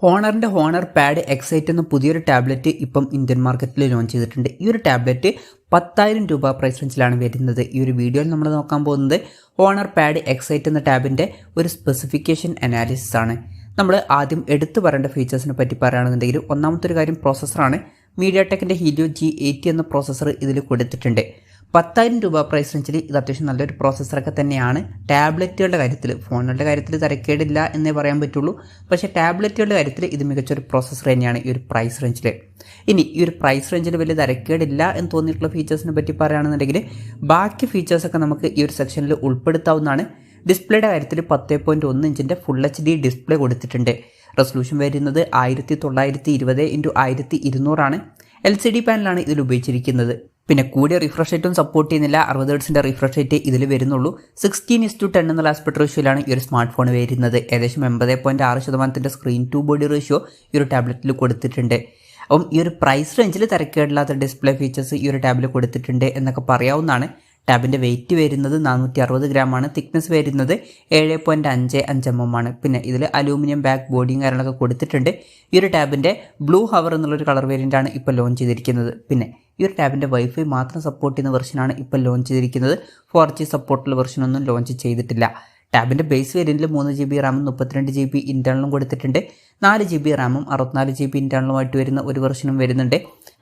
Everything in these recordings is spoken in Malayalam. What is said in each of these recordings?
ഹോണറിൻ്റെ ഹോണർ പാഡ് എക്സൈറ്റ് എന്ന പുതിയൊരു ടാബ്ലറ്റ് ഇപ്പം ഇന്ത്യൻ മാർക്കറ്റിൽ ലോഞ്ച് ചെയ്തിട്ടുണ്ട്. ഈ ഒരു ടാബ്ലറ്റ് 10,000 രൂപ പ്രൈസ് റേഞ്ചിലാണ് വരുന്നത്. ഈ ഒരു വീഡിയോയിൽ നമ്മൾ നോക്കാൻ പോകുന്നത് ഹോണർ പാഡ് എക്സൈറ്റ് എന്ന ടാബിൻ്റെ ഒരു സ്പെസിഫിക്കേഷൻ അനാലിസിസ് ആണ്. നമ്മൾ ആദ്യം എടുത്തു പറയേണ്ട ഫീച്ചേഴ്സിനെ പറ്റി പറയുകയാണെന്നുണ്ടെങ്കിൽ ഒന്നാമത്തെ ഒരു കാര്യം പ്രോസസ്സറാണ്. mediatekൻ്റെ helio G80 എന്ന പ്രോസസ്സർ ഇതിൽ കൊടുത്തിട്ടുണ്ട്. 10,000 രൂപ പ്രൈസ് റേഞ്ചിൽ ഇത് അത്യാവശ്യം നല്ലൊരു പ്രോസസ്സറൊക്കെ തന്നെയാണ്. ടാബ്ലറ്റുകളുടെ കാര്യത്തിൽ, ഫോണുകളുടെ കാര്യത്തിൽ തരക്കേടില്ല എന്നേ പറയാൻ പറ്റുള്ളൂ. പക്ഷേ ടാബ്ലറ്റുകളുടെ കാര്യത്തിൽ ഇത് മികച്ചൊരു പ്രോസസ്സർ തന്നെയാണ് ഈ ഒരു പ്രൈസ് റേഞ്ചിൽ. ഇനി ഈ ഒരു പ്രൈസ് റേഞ്ചിൽ വലിയ തരക്കേടില്ല എന്ന് തോന്നിയിട്ടുള്ള ഫീച്ചേഴ്സിനെ പറ്റി പറയുകയാണെന്നുണ്ടെങ്കിൽ ബാക്കി ഫീച്ചേഴ്സൊക്കെ നമുക്ക് ഈ ഒരു സെക്ഷനിൽ ഉൾപ്പെടുത്താവുന്നതാണ്. ഡിസ്പ്ലേയുടെ കാര്യത്തിൽ 10.1 ഇഞ്ചിൻ്റെ ഫുൾ HD ഡിസ്പ്ലേ കൊടുത്തിട്ടുണ്ട്. റെസൊല്യൂഷൻ വരുന്നത് 1920x1200 ആണ്. LCD പാനലാണ് ഇതിൽ ഉപയോഗിച്ചിരിക്കുന്നത്. പിന്നെ കൂടിയ റിഫ്രഷ് റേറ്റും സപ്പോർട്ട് ചെയ്യുന്നില്ല. 60 ഹെർട്സിൻ്റെ റിഫ്രഷ് റേറ്റ് ഇതിൽ വരുന്നുള്ളൂ. 16:10 എന്നുള്ള ആസ്പെക്ട് റേഷ്യോയിലാണ് ഈ ഒരു സ്മാർട്ട് ഫോൺ വരുന്നത്. ഏകദേശം 80.6% സ്ക്രീൻ ടു ബോഡി റേഷ്യോ ഈ ഒരു ടാബ്ലറ്റിൽ കൊടുത്തിട്ടുണ്ട്. അപ്പം ഈ ഒരു പ്രൈസ് റേഞ്ചിൽ തരക്കേടില്ലാത്ത ഡിസ്പ്ലേ ഫീച്ചേഴ്സ് ഈ ഒരു ടാബിൽ കൊടുത്തിട്ടുണ്ട് എന്നൊക്കെ പറയാവുന്നതാണ്. ടാബിൻ്റെ വെയിറ്റ് വരുന്നത് 460 ഗ്രാമാണ്. തിക്നെസ് വരുന്നത് 7.55 mm ആണ്. പിന്നെ ഇതിൽ അലൂമിനിയം ബാക്ക് ബോഡിയും കാര്യങ്ങളൊക്കെ കൊടുത്തിട്ടുണ്ട്. ഈ ഒരു ടാബിൻ്റെ ബ്ലൂ ഹവർ എന്നുള്ളൊരു കളർ വേരിയൻ്റാണ് ഇപ്പോൾ ലോഞ്ച് ചെയ്തിരിക്കുന്നത്. പിന്നെ ഈ ഒരു ടാബിൻ്റെ വൈഫൈ മാത്രം സപ്പോർട്ട് ചെയ്യുന്ന വെർഷനാണ് ഇപ്പോൾ ലോഞ്ച് ചെയ്തിരിക്കുന്നത്. 4G സപ്പോർട്ടുള്ള വെർഷനൊന്നും ലോഞ്ച് ചെയ്തിട്ടില്ല. ടാബിൻ്റെ ബേസ് വേരിയൻറ്റിൽ 3GB റാമും 32GB ഇൻറ്റേർണലും കൊടുത്തിട്ടുണ്ട്. 4GB റാമും 64GB ഇൻറ്റേർണലുമായിട്ട് വരുന്ന ഒരു വെർഷനും വരുന്നുണ്ട്.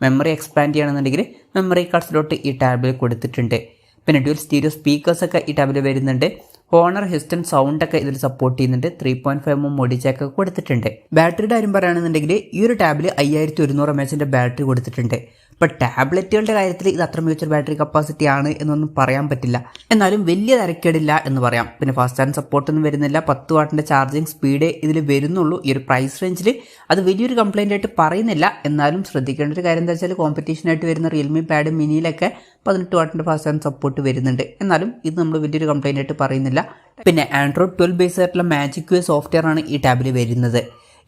മെമ്മറി എക്സ്പാൻഡ് ചെയ്യണമെന്നുണ്ടെങ്കിൽ മെമ്മറി കാർഡ് സ്ലോട്ട് ഈ ടാബിൽ കൊടുത്തിട്ടുണ്ട്. പിന്നെ ഡ്യുവൽ സ്റ്റീരിയോ സ്പീക്കേഴ്സൊക്കെ ഈ ടാബിൽ വരുന്നുണ്ട്. ഹോണർ ഹിസ്റ്റൺ സൗണ്ടൊക്കെ ഇതിൽ സപ്പോർട്ട് ചെയ്യുന്നുണ്ട്. 3.5 mm മോഡി ജാക്ക് കൊടുത്തിട്ടുണ്ട്. ബാറ്ററിയുടെ കാര്യം പറയുകയാണെന്നുണ്ടെങ്കിൽ ഈ ഒരു ടാബിൽ 5100 mAhൻ്റെ ബാറ്ററി കൊടുത്തിട്ടുണ്ട്. ഇപ്പോൾ ടാബ്ലറ്റുകളുടെ കാര്യത്തിൽ ഇത് അത്ര മികച്ചൊരു ബാറ്ററി കപ്പാസിറ്റി ആണ് എന്നൊന്നും പറയാൻ പറ്റില്ല. എന്നാലും വലിയ തരക്കേടില്ല എന്ന് പറയാം. പിന്നെ ഫാസ്റ്റ് ചാർജ് സപ്പോർട്ടൊന്നും വരുന്നില്ല. 10 വാട്ടിൻ്റെ ചാർജിങ് സ്പീഡ് ഇതിൽ വരുന്നുള്ളൂ. ഈ ഒരു പ്രൈസ് റേഞ്ചിൽ അത് വലിയൊരു കംപ്ലൈൻ്റ് ആയിട്ട് പറയുന്നില്ല. എന്നാലും ശ്രദ്ധിക്കേണ്ട ഒരു കാര്യം എന്താ വെച്ചാൽ കോമ്പറ്റീഷനായിട്ട് വരുന്ന റിയൽമി പാഡ് മിനിയിലൊക്കെ 18 വാട്ടിൻ്റെ ഫാസ്റ്റ് ചാർജ് സപ്പോർട്ട് വരുന്നുണ്ട്. എന്നാലും ഇത് നമ്മൾ വലിയൊരു കംപ്ലൈൻ്റ് ആയിട്ട് പറയുന്നില്ല. പിന്നെ ആൻഡ്രോയിഡ് 12 ബേസ് ആയിട്ടുള്ള മാജിക് സോഫ്റ്റ്വെയർ ആണ് ഈ ടാബിൽ വരുന്നത്.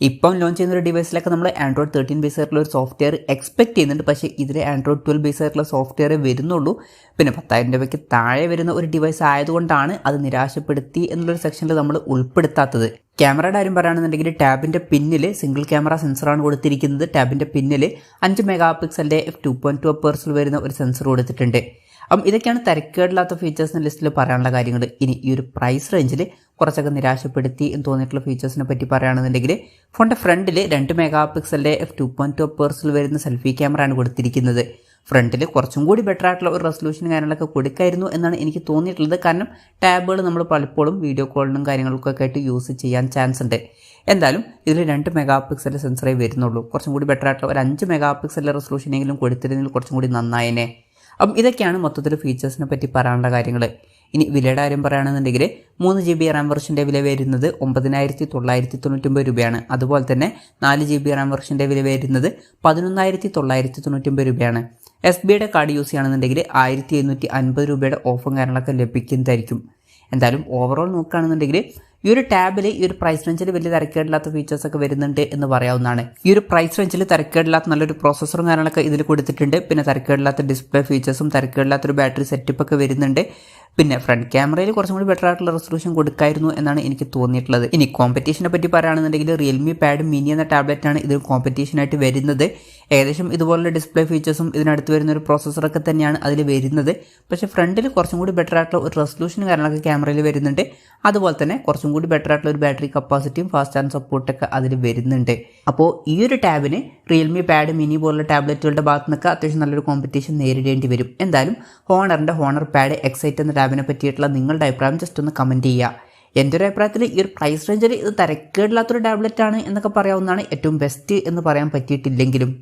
ഇപ്പം ലോഞ്ച് ചെയ്യുന്ന ഒരു ഡിവൈസിലൊക്കെ നമ്മൾ ആൻഡ്രോയിഡ് 13 ബേസ് ആയിട്ടുള്ള ഒരു സോഫ്റ്റ്വെയർ എക്സ്പെക്ട് ചെയ്യുന്നുണ്ട്. പക്ഷേ ഇതിൽ ആൻഡ്രോയിഡ് 12 ബേസ് ആയിട്ടുള്ള സോഫ്റ്റ്വെയർ വരുന്നുള്ളൂ. പിന്നെ 10,000 രൂപയ്ക്ക് താഴെ വരുന്ന ഒരു ഡിവൈസ് ആയതുകൊണ്ടാണ് അത് നിരാശപ്പെടുത്തി എന്നുള്ളൊരു സെക്ഷനിൽ നമ്മൾ ഉൾപ്പെടുത്താത്തത്. ക്യാമറയുടെ കാര്യം പറയുകയാണെന്നുണ്ടെങ്കിൽ ടാബിൻ്റെ പിന്നിൽ സിംഗിൾ ക്യാമറ സെൻസറാണ് കൊടുത്തിരിക്കുന്നത്. ടാബിൻ്റെ പിന്നിൽ 5 മെഗാപിക്സലിൻ്റെ f2.2 അപ്പേഴ്സിൽ വരുന്ന ഒരു സെൻസർ കൊടുത്തിട്ടുണ്ട്. അപ്പം ഇതൊക്കെയാണ് തരക്കേടില്ലാത്ത ഫീച്ചേഴ്സിൻ്റെ ലിസ്റ്റിൽ പറയാനുള്ള കാര്യങ്ങൾ. ഇനി ഈ ഒരു പ്രൈസ് റേഞ്ചിൽ കുറച്ചൊക്കെ നിരാശപ്പെടുത്തി എന്ന് തോന്നിയിട്ടുള്ള ഫീച്ചേഴ്സിനെ പറ്റി പറയുകയാണെന്നുണ്ടെങ്കിൽ ഫോണിൻ്റെ ഫ്രണ്ടിൽ 2 മെഗാപിക്സലിൻ്റെ f2.2 അപ്പേഴ്സിൽ വരുന്ന സെൽഫി ക്യാമറയാണ് കൊടുത്തിരിക്കുന്നത്. ഫ്രണ്ടിൽ കുറച്ചും കൂടി ബെറ്റർ ആയിട്ടുള്ള ഒരു റെസൊല്യൂഷൻ കാര്യങ്ങളൊക്കെ കൊടുക്കായിരുന്നു എന്നാണ് എനിക്ക് തോന്നിയിട്ടുള്ളത്. കാരണം ടാബുകൾ നമ്മൾ പലപ്പോഴും വീഡിയോ കോളിനും കാര്യങ്ങൾക്കൊക്കെ ആയിട്ട് യൂസ് ചെയ്യാൻ ചാൻസ് ഉണ്ട്. എന്തായാലും ഇതിൽ 2 മെഗാപിക്സലിൻ്റെ സെൻസറേ വരുന്നുള്ളൂ. കുറച്ചും കൂടി ബെറ്റർ ആയിട്ടുള്ള ഒരു 5 മെഗാപിക്സലിൻ്റെ റെസൊല്യൂഷനെങ്കിലും കൊടുത്തിരുന്നെങ്കിൽ കുറച്ചും കൂടി നന്നായേനെ. അപ്പം ഇതൊക്കെയാണ് മൊത്തത്തിൽ ഫീച്ചേഴ്സിനെ പറ്റി പറയാനുള്ള കാര്യങ്ങൾ. ഇനി വിലയുടെ കാര്യം പറയുകയാണെന്നുണ്ടെങ്കിൽ 3GB റാം വെർഷൻ്റെ വില വരുന്നത് 9,999 രൂപയാണ്. അതുപോലെ തന്നെ 4GB റാം വെർഷൻ്റെ വില വരുന്നത് 11,999 രൂപയാണ്. SBIയുടെ കാർഡ് യൂസ് ചെയ്യുകയാണെന്നുണ്ടെങ്കിൽ 1,750 രൂപയുടെ ഓഫും കാര്യങ്ങളൊക്കെ ലഭിക്കുന്നതായിരിക്കും. എന്തായാലും ഓവറോൾ നോക്കുകയാണെന്നുണ്ടെങ്കിൽ ഈ ഒരു ടാബിൽ ഈ ഒരു പ്രൈസ് റേഞ്ചിൽ വലിയ തരക്കേടില്ലാത്ത ഫീച്ചേഴ്സൊക്കെ വരുന്നുണ്ട് എന്ന് പറയാവുന്നതാണ്. ഈ ഒരു പ്രൈസ് റേഞ്ചിൽ തരക്കേടില്ലാത്ത നല്ലൊരു പ്രോസസ്സറും കാര്യങ്ങളൊക്കെ ഇതിൽ കൊടുത്തിട്ടുണ്ട്. പിന്നെ തരക്കേടില്ലാത്ത ഡിസ്പ്ലേ ഫീച്ചേഴ്സും തരക്കേടില്ലാത്തൊരു ബാറ്ററി സെറ്റപ്പൊക്കെ വരുന്നുണ്ട്. പിന്നെ ഫ്രണ്ട് ക്യാമറയിൽ കുറച്ചും കൂടി ബെറ്റർ ആയിട്ടുള്ള റെസൊല്യൂഷൻ കൊടുക്കായിരുന്നു എന്നാണ് എനിക്ക് തോന്നിയിട്ടുള്ളത്. ഇനി കോമ്പറ്റീഷനെ പറ്റി പറയുകയാണെന്നുണ്ടെങ്കിൽ റിയൽമി പാഡ് മിനി എന്ന ടാബ്ലറ്റാണ് ഇതിൽ കോമ്പറ്റീഷനായിട്ട് വരുന്നത്. ഏകദേശം ഇതുപോലുള്ള ഡിസ്പ്ലേ ഫീച്ചേഴ്സും ഇതിനടുത്ത് വരുന്ന ഒരു പ്രോസസ്സറൊക്കെ തന്നെയാണ് അതിൽ വരുന്നത്. പക്ഷേ ഫ്രണ്ടിൽ കുറച്ചും കൂടി ബെറ്റർ ആയിട്ടുള്ള ഒരു റെസൊല്യൂഷൻ കാര്യങ്ങളൊക്കെ ക്യാമറയിൽ വരുന്നുണ്ട്. അതുപോലെ തന്നെ കുറച്ചും കൂടി ബെറ്റർ ആയിട്ടുള്ള ഒരു ബാറ്ററി കപ്പാസിറ്റിയും ഫാസ്റ്റ് ചാർജ് സപ്പോർട്ടൊക്കെ അതിൽ വരുന്നുണ്ട്. അപ്പോൾ ഈ ഒരു ടാബിന് റിയൽമി പാഡ് മിനി പോലുള്ള ടാബ്ലറ്റുകളുടെ ഭാഗത്തു നിന്നൊക്കെ അത്യാവശ്യം നല്ലൊരു കോമ്പറ്റീഷൻ നേരിടേണ്ടി വരും. എന്തായാലും ഹോണർ പാഡ് എക്സൈറ്റ് എന്ന ടാബിനെ പറ്റിയിട്ടുള്ള നിങ്ങളുടെ അഭിപ്രായം ജസ്റ്റ് ഒന്ന് കമൻറ്റ് ചെയ്യുക. എൻ്റെ ഒരു അഭിപ്രായത്തിൽ ഈ ഒരു പ്രൈസ് റേഞ്ചിൽ ഇത് തരക്കേടില്ലാത്തൊരു ടാബ്ലറ്റാണ് എന്നൊക്കെ പറയാവുന്നതാണ്. ഏറ്റവും ബെസ്റ്റ് എന്ന് പറയാൻ പറ്റിയിട്ടില്ലെങ്കിലും